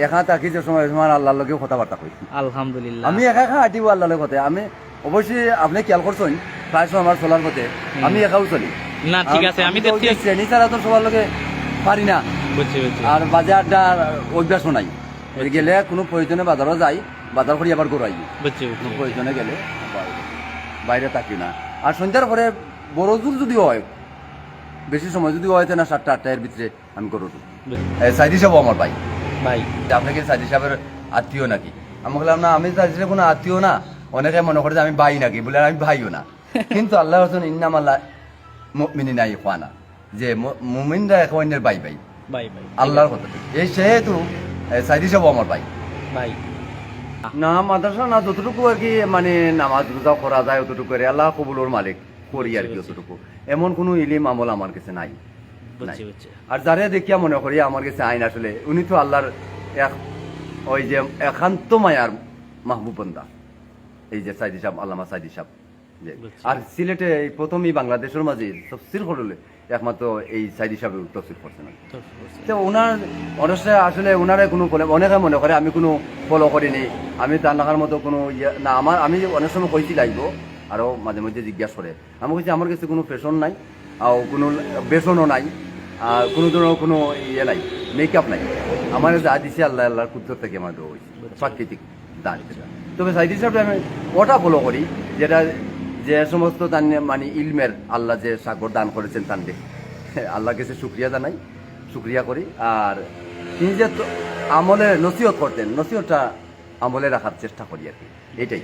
একা থাকি যে সময় সময় আল্লাহর লগেও কথাবার্তা কই। আলহামদুলিল্লাহ। আমি একা একা হাঁটিব আল্লাহর কথা। আমি অবশ্যই আপনি খেয়াল করছেন প্রায় সময় আমার চলার পথে আমি একাও চলি। না ঠিক আছে, আমি তো দেখছি। শ্রেণী ছাড়া তো সবার লগে পারি না, বুঝছি বুঝছি আর বাজারটার অভ্যাসও নাই। গেলে কোনো প্রয়োজনে বাজারও যাই, বাজার করি আবার ঘুরাই। বুঝছি কোনো বুঝছি। প্রয়োজনে গেলে বাইরে থাকি না। আর সন্ধ্যার পরে বড় জোর যদি হয়, বেশি সময় যদি হয় না 7টা 8টা এর ভিতরে আমি করো। সাইদি সাহেব আমার ভাই। ভাই আপনাকে সাইদি সাহেবের আত্মীয় নাকি? আমি বললাম না, আমি সাইদি সাহেব কোনো আত্মীয় না। অনেকে মনে করে যে আমি ভাই নাকি, বলে আমি ভাইও না। কিন্তু আল্লাহ রসুন ইন্নাম আল্লাহ মুমিনিনা ইখওয়ানা, যে মুমিনরা এক অন্যের ভাই ভাই। ভাই ভাই আল্লাহর কথা। এই সেহেতু সাইদি সাহেব আমার ভাই। ভাই না মাদ্রাসা না, যতটুকু আর কি মানে নামাজ রোজা করা যায় অতটুকু করে, আল্লাহ কবুলোর মালিক করি আর কি অতটুকু। এমন কোনো ইলিম আমল আমার কাছে নাই। বুঝছি বুঝছি। আর যারে দেখিয়া মনে করি আমার কাছে আইন, আসলে উনি তো আল্লাহর এক ওই যে একান্ত মায়ার মাহবুব বান্দা, এই যে সাইদি সাহেব, আল্লামা সাইদি সাহেব। বুঝছি। আর সিলেটে এই প্রথমই বাংলাদেশের মাঝে তফসির করলে একমাত্র এই সাইদি সাহেব তফসির করছেন। তো ওনার অবশ্যই আসলে ওনারে কোনো অনেকে মনে করে আমি কোনো ফলো করিনি, আমি তার নাকার মতো কোনো না। আমি অনেক সময় কইছি লাগবো, আরও মাঝে মধ্যে জিজ্ঞাসা করে। আমি কইছি আমার কাছে কোনো ফ্যাশন নাই, আর কোনো বেসনও নাই, আর কোনো ধরনের কোনো নাই, মেকআপ নাই। আমার যা দিছে আল্লাহ, আল্লাহর কুদরত থেকে আমার দেওয়া হয়েছে, প্রাকৃতিক দান সেটা। তবে সাইদি সাহেব আমি ওটা ফলো করি, যেটা যে সমস্ত দান মানে ইলমের আল্লাহ যে সাগর দান করেছেন তান দেখে আল্লাহর কাছে শুক্রিয়া জানাই, শুক্রিয়া করি। আর তিনি যে আমলে নসিহত করতেন, নসিহতটা আমলে রাখার চেষ্টা করি আর কি, এটাই।